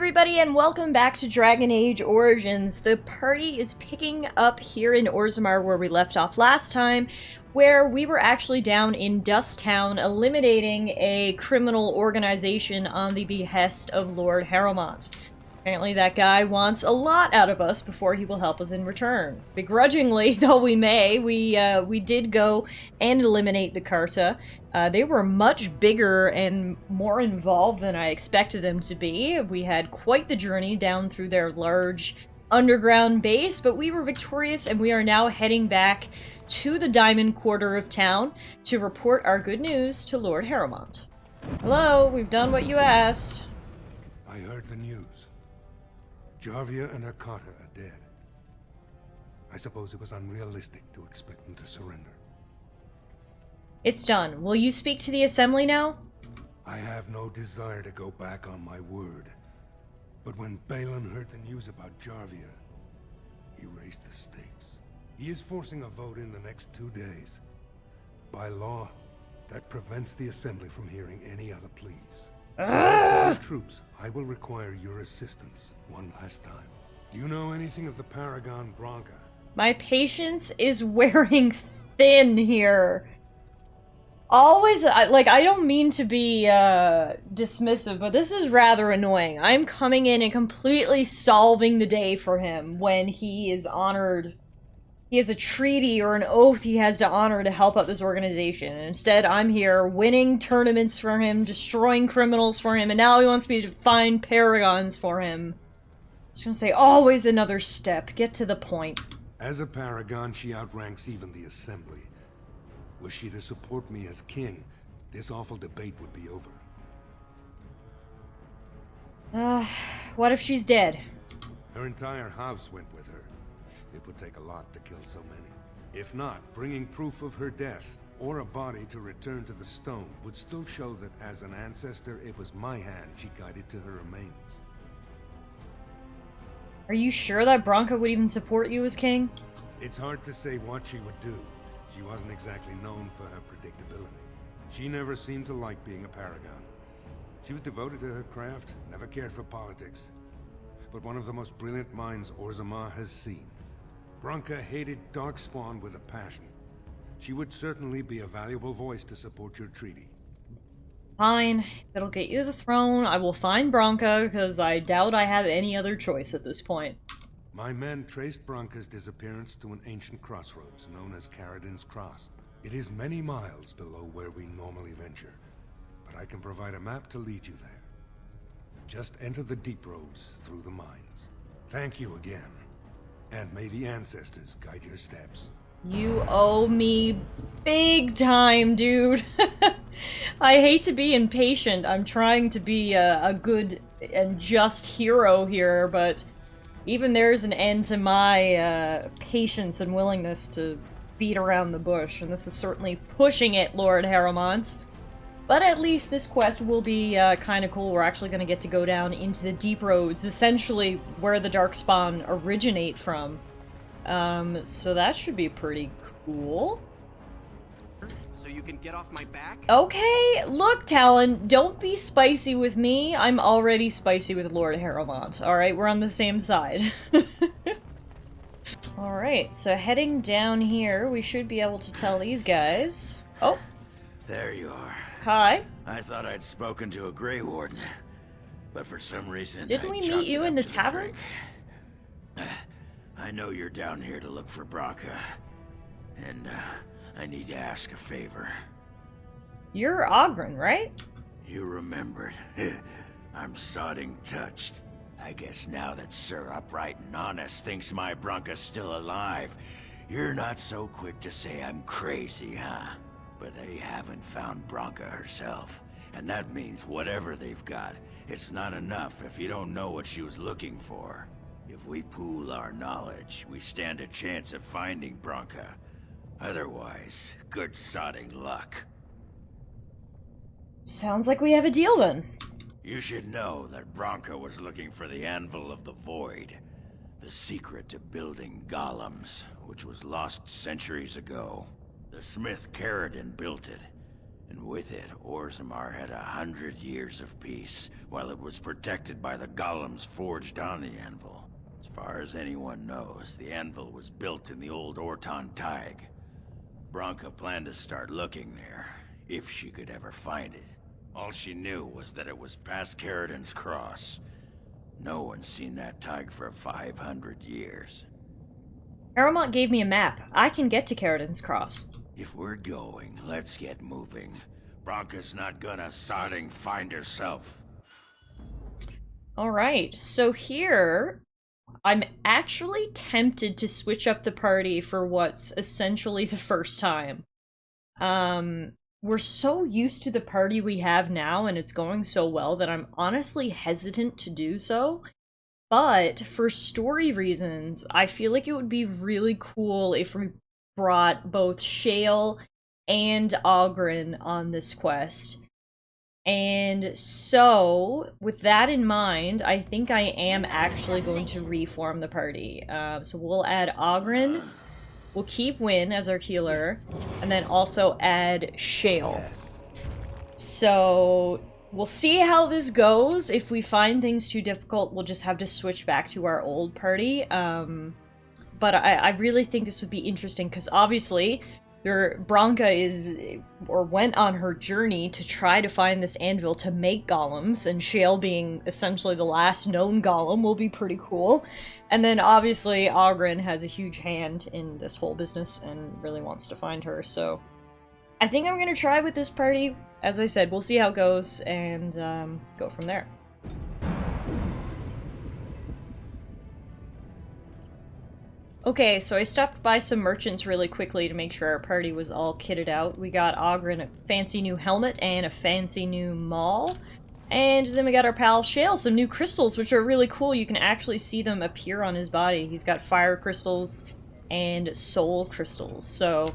everybody, and welcome back to Dragon Age Origins. The party is picking up here in Orzammar where we left off last time, where we were actually down in Dust Town eliminating a criminal organization on the behest of Lord Harrowmont. Apparently that guy wants a lot out of us before he will help us in return. Begrudgingly, though we may, we did go and eliminate the Carta. They were much bigger and more involved than I expected them to be. We had quite the journey down through their large underground base, but we were victorious and we are now heading back to the Diamond Quarter of town to report our good news to Lord Harrowmont. Hello, we've done what you asked. I heard the news. Jarvia and her Carta are dead. I suppose it was unrealistic to expect them to surrender. It's done. Will you speak to the Assembly now? I have no desire to go back on my word. But when Balin heard the news about Jarvia, he raised the stakes. He is forcing a vote in the next 2 days. By law, that prevents the Assembly from hearing any other pleas. Troops, I will require your assistance one last time. Do you know anything of the Paragon Branca? My patience is wearing thin here. Always, I don't mean to be, dismissive, but this is rather annoying. I'm coming in and completely solving the day for him when he is honored. He has a treaty or an oath he has to honor to help out this organization. And instead, I'm here winning tournaments for him, destroying criminals for him, and now he wants me to find paragons for him. I was gonna say, always another step. Get to the point. As a paragon, she outranks even the Assembly. Were she to support me as king, this awful debate would be over. What if she's dead? Her entire house went with her. It would take a lot to kill so many. If not, bringing proof of her death, or a body to return to the stone, would still show that as an ancestor, it was my hand she guided to her remains. Are you sure that Branca would even support you as king? It's hard to say what she would do. She wasn't exactly known for her predictability. She never seemed to like being a paragon. She was devoted to her craft, never cared for politics. But one of the most brilliant minds Orzammar has seen. Branca hated Darkspawn with a passion. She would certainly be a valuable voice to support your treaty. Fine. If it'll get you the throne, I will find Branca, because I doubt I have any other choice at this point. My men traced Branca's disappearance to an ancient crossroads known as Caradin's Cross. It is many miles below where we normally venture, but I can provide a map to lead you there. Just enter the deep roads through the mines. Thank you again. And may the ancestors guide your steps. You owe me big time, dude. I hate to be impatient. I'm trying to be a good and just hero here, but even there's an end to my patience and willingness to beat around the bush, and this is certainly pushing it, Lord Harrowmont. But at least this quest will be kind of cool. We're actually going to get to go down into the deep roads, essentially where the Darkspawn originate from. So that should be pretty cool. So you can get off my back? Okay, look, Talon, don't be spicy with me. I'm already spicy with Lord Harrowmont. Alright, we're on the same side. Alright, so heading down here, we should be able to tell these guys. Oh. There you are. Hi. I thought I'd spoken to a Grey Warden, but for some reason Didn't I we chalked meet you it in up the to tavern? drink. I know you're down here to look for Branca, and I need to ask a favor. You're Ogren, right? You remembered. I'm sodding touched. I guess now that Sir Upright and Honest thinks my Branca's still alive, you're not so quick to say I'm crazy, huh? But they haven't found Branca herself, and that means whatever they've got, it's not enough if you don't know what she was looking for. If we pool our knowledge, we stand a chance of finding Branca. Otherwise, good sodding luck. Sounds like we have a deal then. You should know that Branca was looking for the Anvil of the Void, the secret to building golems, which was lost centuries ago. The smith Caradin built it, And with it, Orzammar had 100 years of peace, while it was protected by the golems forged on the anvil. As far as anyone knows, the anvil was built in the old Orton Tig. Branka planned to start looking there, if she could ever find it. All she knew was that it was past Caridin's Cross. No one's seen that Tig for 500 years. Harrowmont gave me a map. I can get to Caridin's Cross. If we're going, let's get moving. Branka's not gonna sodding find herself. Alright, so here, I'm actually tempted to switch up the party for what's essentially the first time. We're so used to the party we have now, and it's going so well that I'm honestly hesitant to do so. But for story reasons, I feel like it would be really cool if we brought both Shale and Oghren on this quest. And so, with that in mind, I think I am actually going to reform the party. So we'll add Oghren, we'll keep Wynn as our healer, and then also add Shale. So we'll see how this goes. If we find things too difficult, we'll just have to switch back to our old party. But I really think this would be interesting, because obviously Branka went on her journey to try to find this anvil to make golems, and Shale being essentially the last known golem will be pretty cool. And then obviously Oghren has a huge hand in this whole business and really wants to find her, so I think I'm gonna try with this party. As I said, we'll see how it goes and go from there. Okay, so I stopped by some merchants really quickly to make sure our party was all kitted out. We got Oghren a fancy new helmet and a fancy new maul. And then we got our pal Shale some new crystals, which are really cool. You can actually see them appear on his body. He's got fire crystals and soul crystals. So,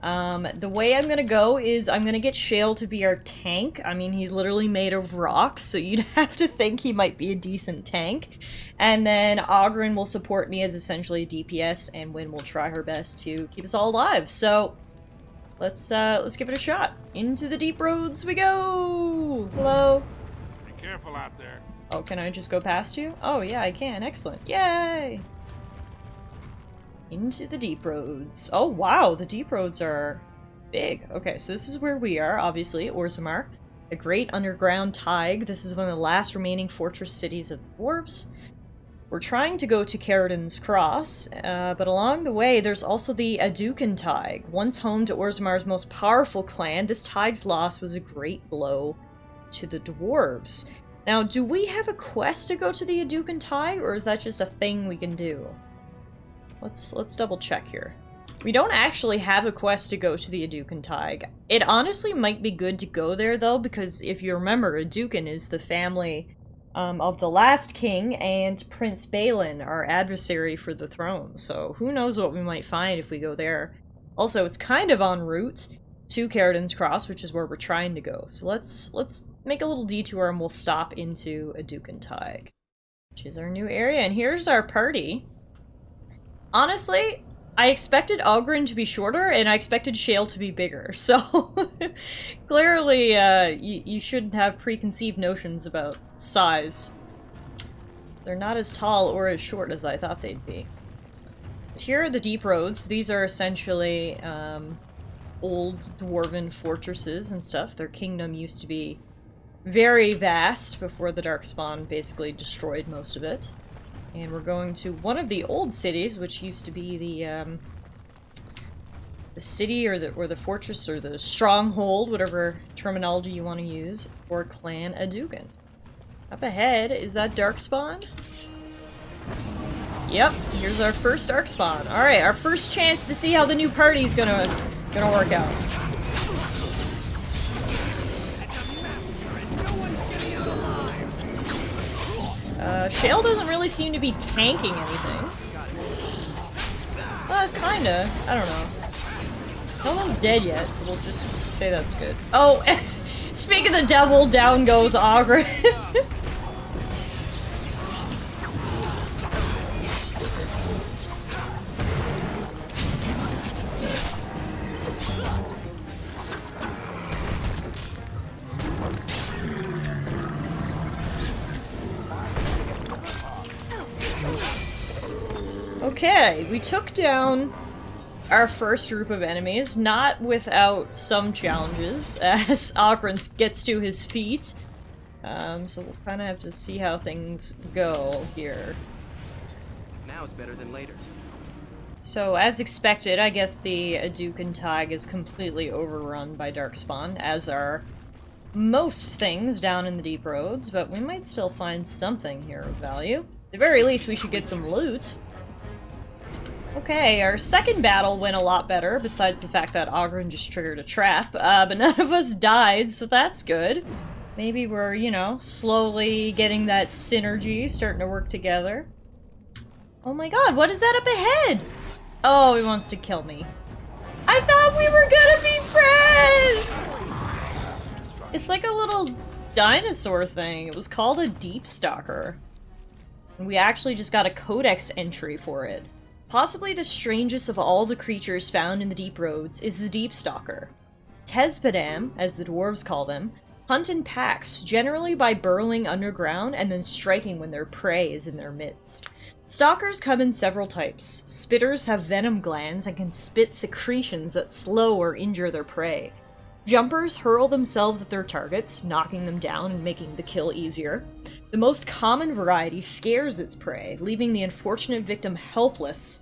the way I'm gonna go is I'm gonna get Shale to be our tank. I mean, he's literally made of rock, so you'd have to think he might be a decent tank. And then Oghren will support me as essentially a DPS, and Wynn will try her best to keep us all alive. So, let's give it a shot. Into the deep roads we go! Hello? Be careful out there. Oh, can I just go past you? Oh, yeah, I can. Excellent. Yay! Into the deep roads. Oh, wow, the deep roads are big. Okay, so this is where we are, obviously, Orzammar. A great underground Tig. This is one of the last remaining fortress cities of the dwarves. We're trying to go to Caridin's Cross, but along the way, there's also the Aducan Tig. Once home to Orzammar's most powerful clan, this Tig's loss was a great blow to the dwarves. Now, do we have a quest to go to the Aducan Tig, or is that just a thing we can do? Let's double check here. We don't actually have a quest to go to the Aducan Tig. It honestly might be good to go there, though, because if you remember, Aducan is the family of the last king and Prince Balin, our adversary for the throne. So who knows what we might find if we go there. Also, it's kind of en route to Caridin's Cross, which is where we're trying to go. So let's make a little detour and we'll stop into Aducan Tig, which is our new area. And here's our party. Honestly, I expected Oghren to be shorter, and I expected Shale to be bigger, so clearly you shouldn't have preconceived notions about size. They're not as tall or as short as I thought they'd be. But here are the deep roads. These are essentially old dwarven fortresses and stuff. Their kingdom used to be very vast before the Darkspawn basically destroyed most of it. And we're going to one of the old cities, which used to be the city or the fortress or the stronghold, whatever terminology you want to use, for Clan Aducan. Up ahead, is that Darkspawn? Yep, here's our first Darkspawn. Alright, our first chance to see how the new party's gonna work out. Shale doesn't really seem to be tanking anything. Kinda. I don't know. No one's dead yet, so we'll just say that's good. Oh, speak of the devil, down goes Oghren. Okay, we took down our first group of enemies, not without some challenges, as Ogren gets to his feet. So we'll kind of have to see how things go here. Now it's better than later. So, as expected, I guess the Aducan Tag is completely overrun by Darkspawn, as are most things down in the Deep Roads, but we might still find something here of value. At the very least, we should get some loot. Okay, our second battle went a lot better, besides the fact that Ogren just triggered a trap, but none of us died, so that's good. Maybe we're, you know, slowly getting that synergy, starting to work together. Oh my god, what is that up ahead? Oh, he wants to kill me. I thought we were gonna be friends! It's like a little dinosaur thing. It was called a Deep Stalker. And we actually just got a codex entry for it. Possibly the strangest of all the creatures found in the Deep Roads is the Deep Stalker. Tezpadam, as the dwarves call them, hunt in packs, generally by burrowing underground and then striking when their prey is in their midst. Stalkers come in several types. Spitters have venom glands and can spit secretions that slow or injure their prey. Jumpers hurl themselves at their targets, knocking them down and making the kill easier. The most common variety scares its prey, leaving the unfortunate victim helpless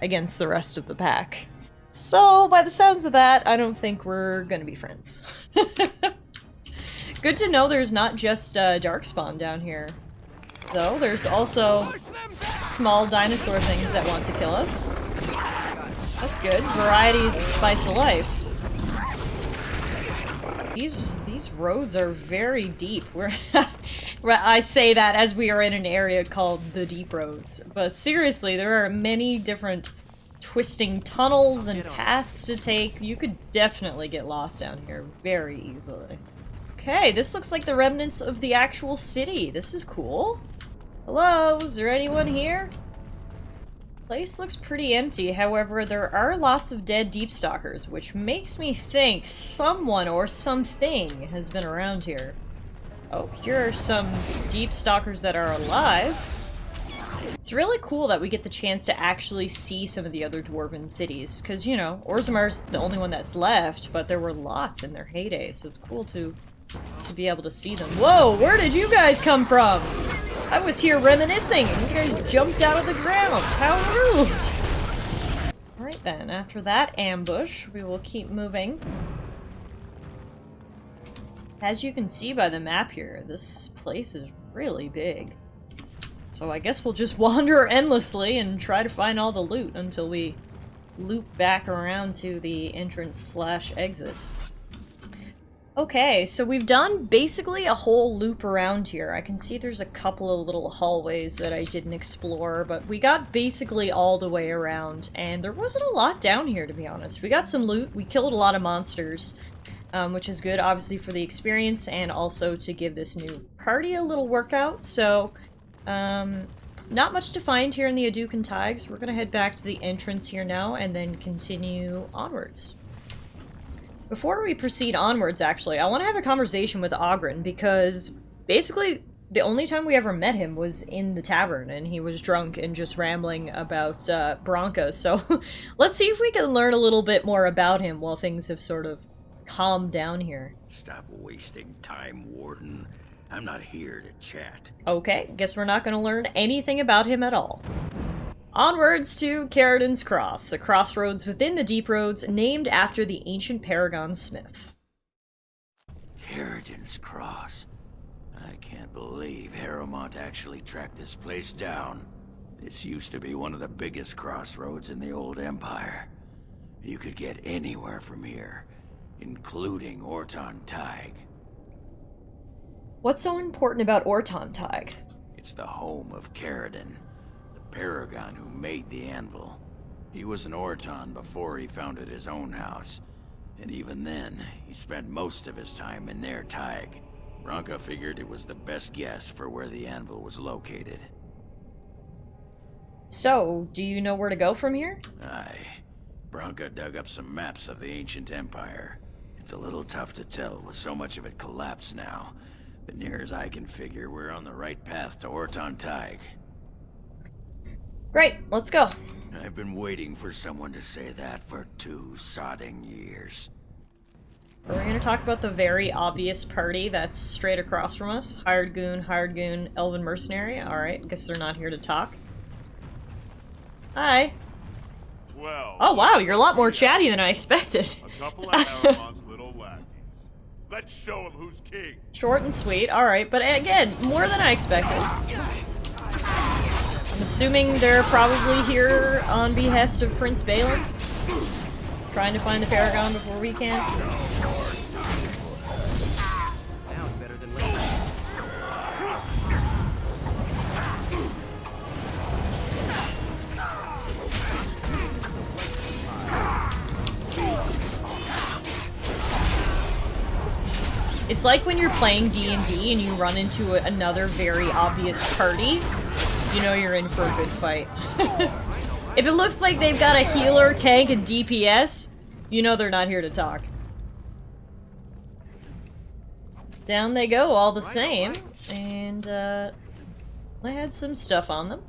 against the rest of the pack. So, by the sounds of that, I don't think we're gonna be friends. Good to know there's not just Darkspawn down here, though. There's also small dinosaur things that want to kill us. That's good. Variety is the spice of life. These roads are very deep. I say that as we are in an area called the Deep Roads, but seriously, there are many different twisting tunnels and paths to take. You could definitely get lost down here very easily. Okay, this looks like the remnants of the actual city. This is cool. Hello, is there anyone here? Place looks pretty empty, however, there are lots of dead Deep Stalkers, which makes me think someone or something has been around here. Oh, here are some Deep Stalkers that are alive. It's really cool that we get the chance to actually see some of the other dwarven cities, because, you know, Orzamar's the only one that's left, but there were lots in their heyday, so it's cool to be able to see them. Whoa, where did you guys come from? I was here reminiscing, and you guys jumped out of the ground. How rude! Alright then, after that ambush, we will keep moving. As you can see by the map here, this place is really big. So I guess we'll just wander endlessly and try to find all the loot until we loop back around to the entrance/exit. Okay, so we've done basically a whole loop around here. I can see there's a couple of little hallways that I didn't explore, but we got basically all the way around, and there wasn't a lot down here, to be honest. We got some loot, we killed a lot of monsters, which is good, obviously, for the experience, and also to give this new party a little workout, so, not much to find here in the Aducan Tags. We're gonna head back to the entrance here now, and then continue onwards. Before we proceed onwards, actually, I want to have a conversation with Ogren, because basically the only time we ever met him was in the tavern, and he was drunk and just rambling about Bronca, so let's see if we can learn a little bit more about him while things have sort of calmed down here. Stop wasting time, Warden. I'm not here to chat. Okay, guess we're not going to learn anything about him at all. Onwards to Caridin's Cross, a crossroads within the Deep Roads named after the ancient paragon smith. Caridin's Cross. I can't believe Harrowmont actually tracked this place down. This used to be one of the biggest crossroads in the old Empire. You could get anywhere from here, including Orton Tig. What's so important about Orton Tig? It's the home of Caridin, the paragon who made the anvil. He was an Orton before he founded his own house, and even then, he spent most of his time in their Tig. Bronca figured it was the best guess for where the anvil was located. So, do you know where to go from here? Aye. Bronca dug up some maps of the ancient empire. It's a little tough to tell with so much of it collapsed now, but near as I can figure, we're on the right path to Orton Tig. Great, let's go. I've been waiting for someone to say that for 2 sodding years. Are we gonna talk about the very obvious party that's straight across from us? Hired goon, elven mercenary. Alright, guess they're not here to talk. Hi. Well. Oh wow, you're a lot more chatty than I expected. A couple of Harrowmont's little lackeys. Let's show him who's king. Short and sweet, alright, but again, more than I expected. I'm assuming they're probably here on behest of Prince Balin. Trying to find the Paragon before we can. Now it's better than later. It's like when you're playing D&D and you run into another very obvious party, you know you're in for a good fight. If it looks like they've got a healer, tank, and DPS, you know they're not here to talk. Down they go all the same, and I had some stuff on them.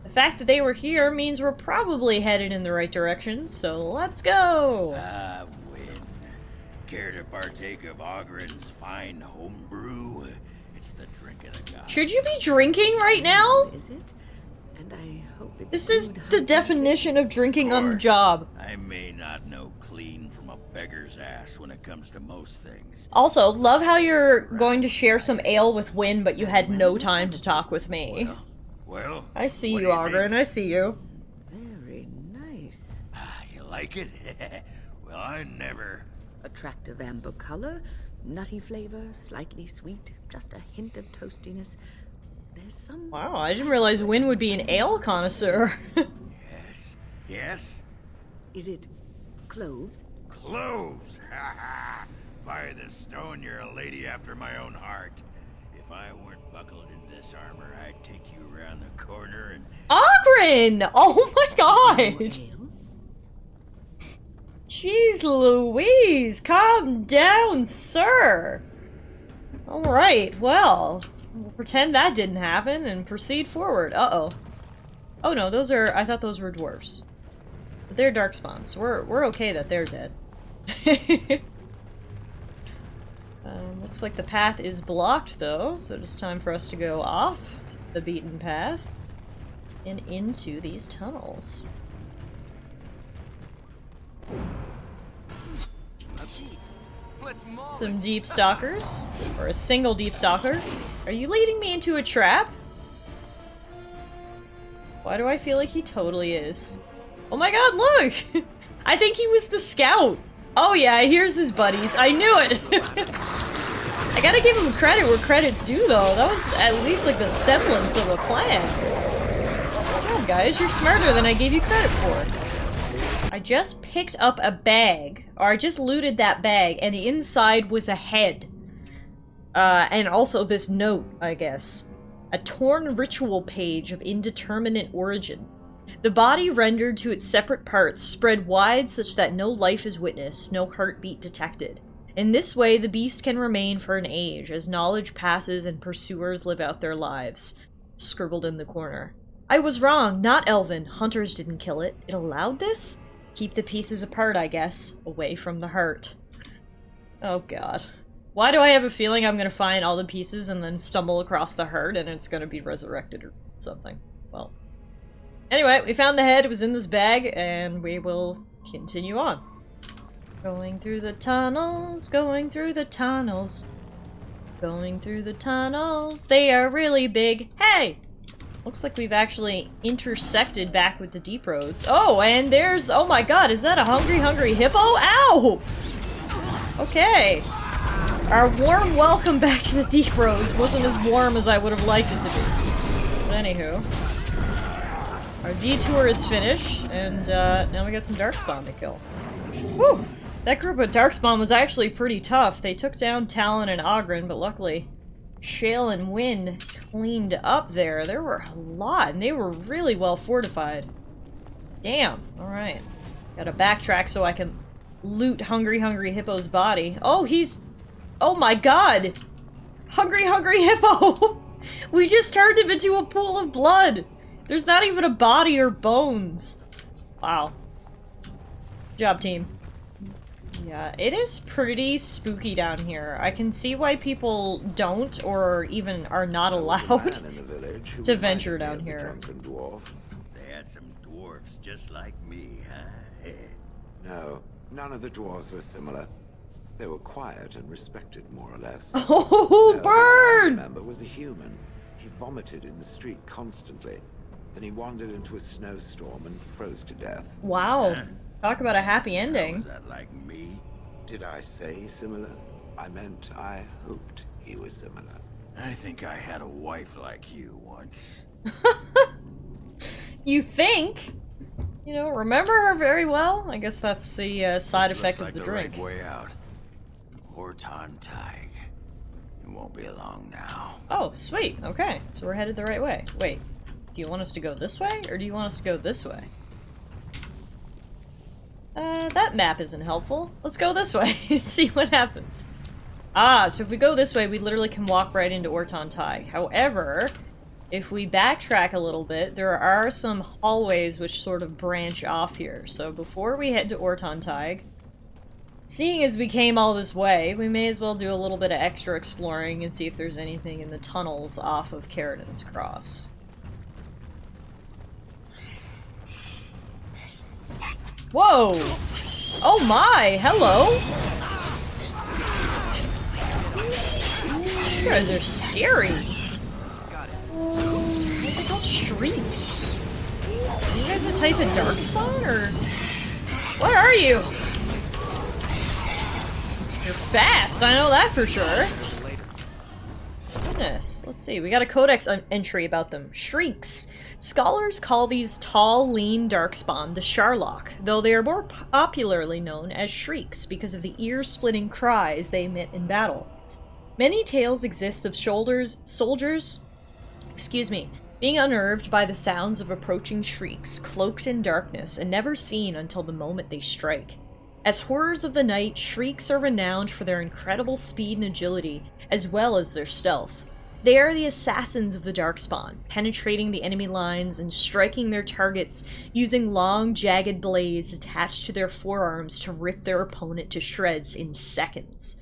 The fact that they were here means we're probably headed in the right direction, so let's go! Win. Care to partake of Ogren's fine homebrew? It's the drink of the gods. Should you be drinking right now? Is it? And I hope it's This is good the hunting. definition of drinking on the job. I may not know clean from a beggar's ass when it comes to most things. Also, love how you're going to share some ale with Wynn, but you had no time to talk with me. Well, I see what you, do Ogren, think? I see you. Very nice. You like it? Well, I never... Attractive amber color, nutty flavor, slightly sweet, just a hint of toastiness. There's some... Wow, I didn't realize Wynn would be an ale connoisseur. Yes. Yes? Is it cloves? Cloves! Ha ha! By the stone, you're a lady after my own heart. If I weren't buckled in this armor, I'd take you around the corner and... Ogren! Oh my god! Ale? Jeez Louise, calm down, sir! Alright, well, we'll pretend that didn't happen and proceed forward. Uh-oh. Oh no, those are- I thought those were dwarves. But they're darkspawns. We're okay that they're dead. Looks like the path is blocked though, so it's time for us to go off the beaten path and into these tunnels. A beast. Let's maul Some it. deep stalkers, or a single deep stalker. Are you leading me into a trap? Why do I feel like he totally is? Oh my god, look! I think he was the scout. Oh yeah, here's his buddies. I knew it! I gotta give him credit where credit's due though. That was at least like the semblance of a plan. Good job, guys. You're smarter than I gave you credit for. I just picked up a bag, or I just looted that bag, and inside was a head. And also this note, I guess. A torn ritual page of indeterminate origin. The body rendered to its separate parts, spread wide such that no life is witnessed, no heartbeat detected. In this way, the beast can remain for an age, as knowledge passes and pursuers live out their lives. Scribbled in the corner. I was wrong, not Elven. Hunters didn't kill it. It allowed this? Keep the pieces apart, I guess. Away from the heart. Oh god. Why do I have a feeling I'm gonna find all the pieces and then stumble across the heart and it's gonna be resurrected or something? Well. Anyway, we found the head, it was in this bag, and we will continue on. Going through the tunnels, going through the tunnels. Going through the tunnels, they are really big. Hey! Looks like we've actually intersected back with the deep roads. Oh, and there's- oh my god, is that a hungry hippo? Ow! Okay. Our warm welcome back to the deep roads wasn't as warm as I would have liked it to be. But anywho. Our detour is finished, and now we got some Darkspawn to kill. Whew! That group of Darkspawn was actually pretty tough. They took down Talon and Ogren, but luckily Shale and Wynn cleaned up there. There were a lot, and they were really well fortified. Damn. Alright. Gotta backtrack so I can loot Hungry Hippo's body. Oh, he's... oh my god! Hungry Hippo! We just turned him into a pool of blood! There's not even a body or bones. Wow. Good job, team. Yeah, it is pretty spooky down here. I can see why people don't or even are not allowed to venture down here. They had some dwarves just like me, huh? No, none of the dwarves were similar. They were quiet and respected, more or less. Oh, No, the one I bird! remember was a human. He vomited in the street constantly. Then he wandered into a snowstorm and froze to death. Wow. Talk about a happy ending. Was that like me? Did I say similar? I meant I hoped he was similar. I think I had a wife like you once. You think? You know, remember her very well? I guess that's the side This effect looks of the like drink. Right way out. Horton Tig. It won't be long now. Oh, sweet. Okay, so we're headed the right way. Wait, do you want us to go this way, or do you want us to go this way? That map isn't helpful. Let's go this way and see what happens. Ah, so if we go this way, we literally can walk right into Horton Tig. However, if we backtrack a little bit, there are some hallways which sort of branch off here. So before we head to Horton Tig, seeing as we came all this way, we may as well do a little bit of extra exploring and see if there's anything in the tunnels off of Caridan's Cross. Whoa! Oh my! Hello! You guys are scary. They're called shrieks. Are you guys a type of darkspawn, or what are you? You're fast, I know that for sure. Goodness, let's see. We got a codex entry about them. Shrieks. Scholars call these tall, lean darkspawn the Sharlock, though they are more popularly known as shrieks because of the ear-splitting cries they emit in battle. Many tales exist of soldiers, being unnerved by the sounds of approaching shrieks, cloaked in darkness and never seen until the moment they strike. As horrors of the night, shrieks are renowned for their incredible speed and agility, as well as their stealth. They are the assassins of the Darkspawn, penetrating the enemy lines and striking their targets using long, jagged blades attached to their forearms to rip their opponent to shreds in seconds.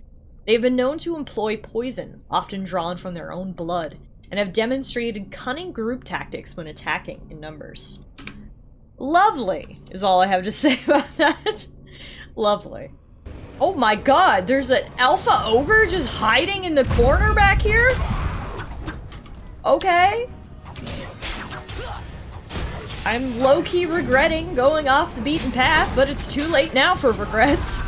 They have been known to employ poison, often drawn from their own blood, and have demonstrated cunning group tactics when attacking in numbers. Lovely, is all I have to say about that. Lovely. Oh my god, there's an alpha ogre just hiding in the corner back here? Okay. I'm low-key regretting going off the beaten path, but it's too late now for regrets.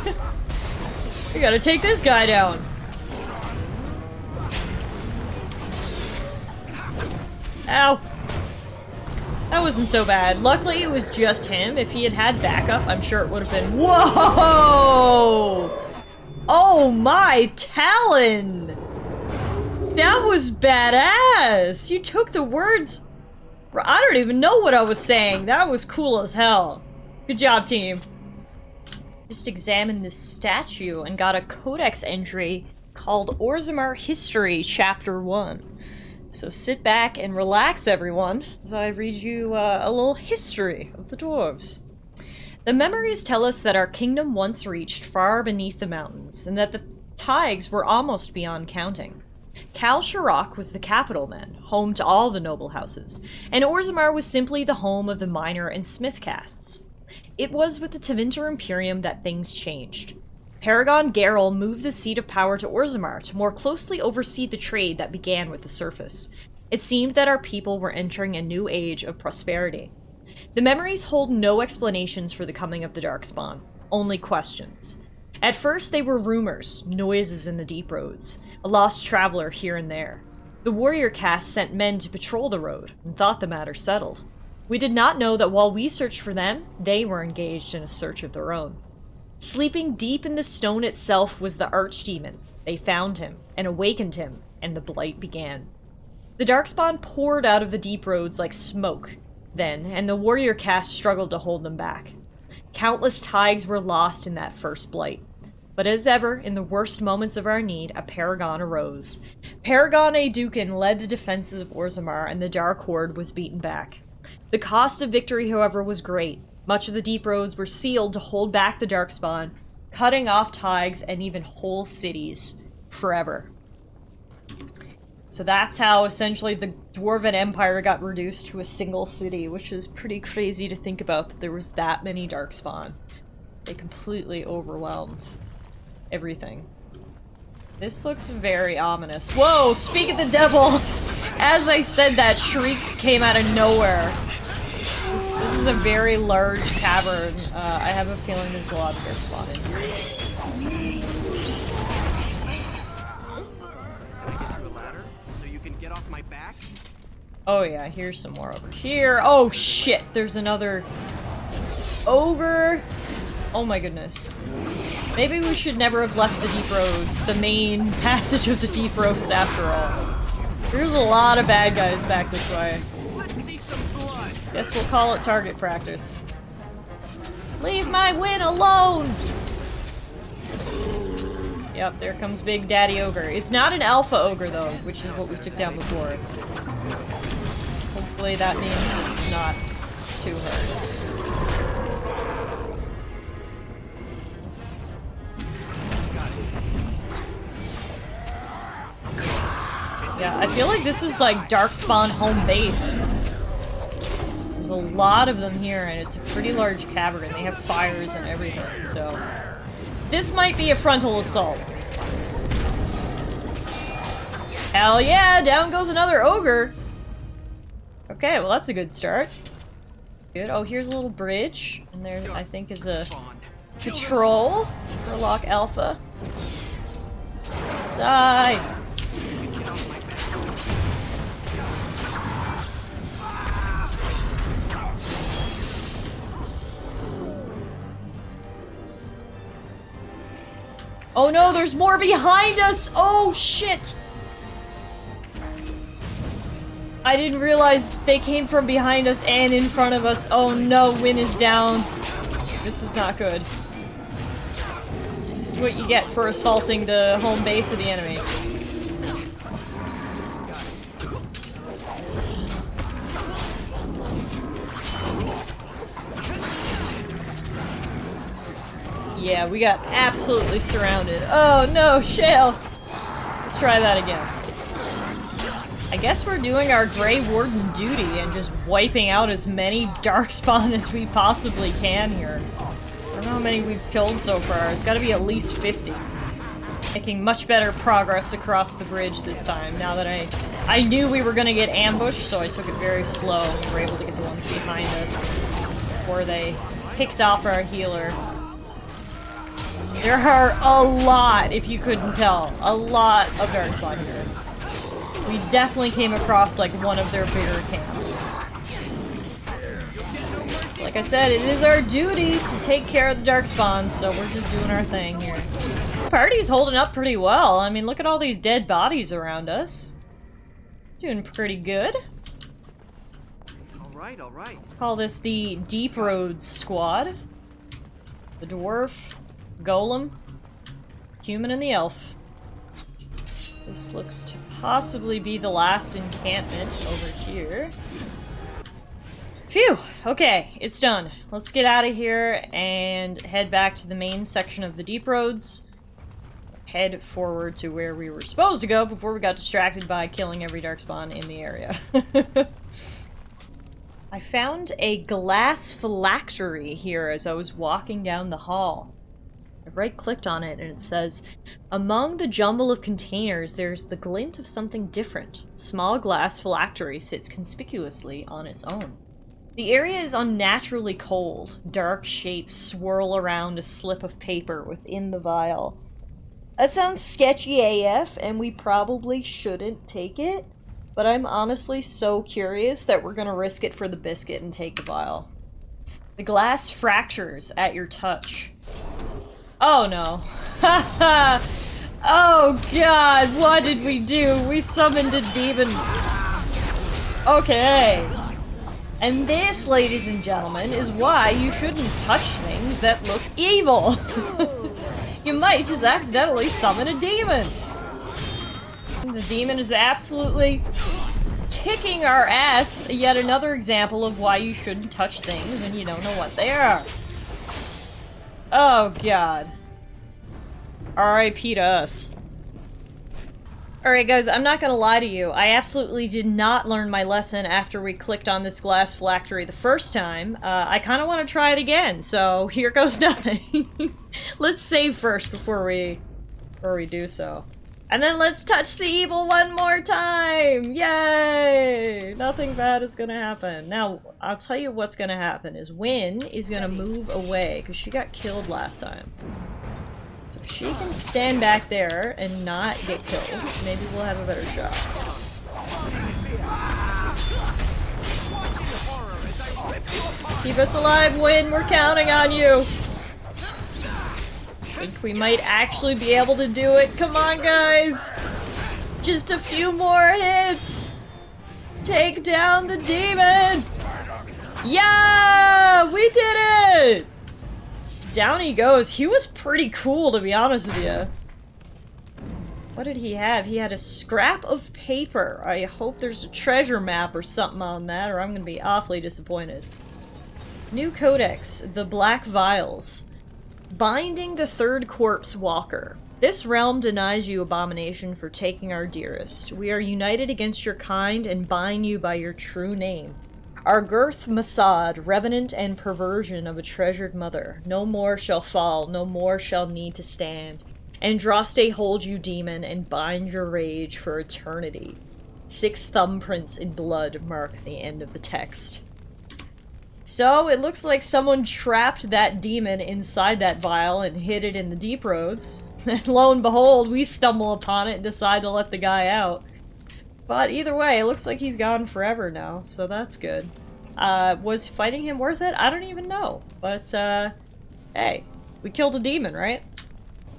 We gotta take this guy down. Ow. That wasn't so bad. Luckily, it was just him. If he had had backup, I'm sure it would have been... Whoa! Oh my Talon! That was badass! You took the words... I don't even know what I was saying. That was cool as hell. Good job, team. Just examined this statue and got a codex entry called Orzammar History, Chapter 1. So sit back and relax, everyone, as I read you a little history of the dwarves. The memories tell us that our kingdom once reached far beneath the mountains, and that the Tigs were almost beyond counting. Kal Sharok was the capital then, home to all the noble houses, and Orzammar was simply the home of the miner and smith castes. It was with the Tevinter Imperium that things changed. Paragon Geralt moved the seat of power to Orzammar to more closely oversee the trade that began with the surface. It seemed that our people were entering a new age of prosperity. The memories hold no explanations for the coming of the Darkspawn, only questions. At first they were rumors, noises in the deep roads, a lost traveler here and there. The warrior caste sent men to patrol the road and thought the matter settled. We did not know that while we searched for them, they were engaged in a search of their own. Sleeping deep in the stone itself was the archdemon. They found him, and awakened him, and the blight began. The Darkspawn poured out of the deep roads like smoke, then, and the warrior caste struggled to hold them back. Countless Tigs were lost in that first blight. But as ever, in the worst moments of our need, a paragon arose. Paragon Aeducan led the defenses of Orzammar, and the Dark Horde was beaten back. The cost of victory, however, was great. Much of the deep roads were sealed to hold back the Darkspawn, cutting off ties and even whole cities forever. So that's how essentially the Dwarven Empire got reduced to a single city, which is pretty crazy to think about, that there was that many Darkspawn. They completely overwhelmed everything. This looks very ominous. Whoa, speak of the devil! As I said that, shrieks came out of nowhere. This is a very large cavern. I have a feeling there's a lot of Darkspawn in here. Can I get you a ladder so you can get off my back? Oh yeah, here's some more over here. Oh shit, there's another ogre. Oh my goodness. Maybe we should never have left the deep roads, the main passage of the deep roads after all. There's a lot of bad guys back this way. Let's see some blood. Guess we'll call it target practice. Leave my win alone! Yep, there comes Big Daddy Ogre. It's not an alpha ogre though, which is what we took down before. Hopefully that means it's not too hard. Yeah, I feel like this is like Darkspawn home base. There's a lot of them here, and it's a pretty large cavern. They have fires and everything, so... This might be a frontal assault. Hell yeah! Down goes another ogre! Okay, well that's a good start. Good. Oh, here's a little bridge, and there, I think, is a patrol for Lock Alpha. Die! Oh no, there's more behind us! Oh shit! I didn't realize they came from behind us and in front of us. Oh no, Win is down. This is not good. This is what you get for assaulting the home base of the enemy. Yeah, we got absolutely surrounded. Oh no, Shale! Let's try that again. I guess we're doing our Grey Warden duty and just wiping out as many Darkspawn as we possibly can here. I don't know how many we've killed so far. It's gotta be at least 50. Making much better progress across the bridge this time, now that I knew we were gonna get ambushed, so I took it very slow and we were able to get the ones behind us before they picked off our healer. There are a lot, if you couldn't tell, a lot of Darkspawn here. We definitely came across, like, one of their bigger camps. Like I said, it is our duty to take care of the Darkspawn, so we're just doing our thing here. The party's holding up pretty well. I mean, look at all these dead bodies around us. Doing pretty good. Alright, alright. Call this the Deep Roads Squad. The Dwarf, Golem, Human, and the Elf. This looks to possibly be the last encampment over here. Phew! Okay, it's done. Let's get out of here and head back to the main section of the Deep Roads. Head forward to where we were supposed to go before we got distracted by killing every Darkspawn in the area. I found a glass phylactery here as I was walking down the hall. I right-clicked on it and it says, among the jumble of containers, there's the glint of something different. Small glass phylactery sits conspicuously on its own. The area is unnaturally cold. Dark shapes swirl around a slip of paper within the vial. That sounds sketchy AF, and we probably shouldn't take it, but I'm honestly so curious that we're gonna risk it for the biscuit and take the vial. The glass fractures at your touch. Oh no. Oh god, what did we do? We summoned a demon. Okay. And this, ladies and gentlemen, is why you shouldn't touch things that look evil. You might just accidentally summon a demon. The demon is absolutely kicking our ass. Yet another example of why you shouldn't touch things when you don't know what they are. Oh god. R.I.P. to us. Alright guys, I'm not gonna lie to you. I absolutely did not learn my lesson after we clicked on this glass phylactery the first time. I kinda want to try it again, so here goes nothing. Let's save first before we do so. And then let's touch the evil one more time! Yay! Nothing bad is gonna happen. Now, I'll tell you what's gonna happen is Wynn is gonna move away, because she got killed last time. So if she can stand back there and not get killed, maybe we'll have a better shot. Keep us alive, Wynn! We're counting on you! I think we might actually be able to do it. Come on, guys! Just a few more hits! Take down the demon! Yeah! We did it! Down he goes. He was pretty cool, to be honest with you. What did he have? He had a scrap of paper. I hope there's a treasure map or something on that, or I'm gonna be awfully disappointed. New Codex, the Black Vials. Binding the Third Corpse Walker. This realm denies you, abomination, for taking our dearest. We are united against your kind and bind you by your true name. Our girth Masad, revenant and perversion of a treasured mother. No more shall fall, no more shall need to stand. Andraste hold you, demon, and bind your rage for eternity. 6 thumbprints in blood mark the end of the text. So, it looks like someone trapped that demon inside that vial and hid it in the deep roads. And lo and behold, we stumble upon it and decide to let the guy out. But either way, it looks like he's gone forever now, so that's good. Was fighting him worth it? I don't even know. But, hey, we killed a demon, right?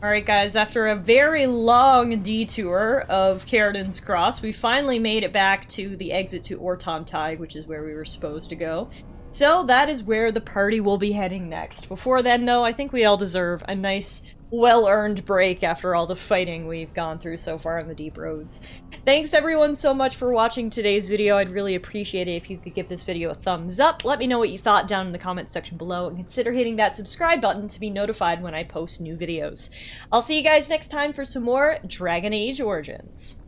Alright guys, after a very long detour of Caridan's Cross, we finally made it back to the exit to Ortom Taig, which is where we were supposed to go. So that is where the party will be heading next. Before then, though, I think we all deserve a nice, well-earned break after all the fighting we've gone through so far in the deep roads. Thanks everyone so much for watching today's video. I'd really appreciate it if you could give this video a thumbs up. Let me know what you thought down in the comments section below, and consider hitting that subscribe button to be notified when I post new videos. I'll see you guys next time for some more Dragon Age Origins.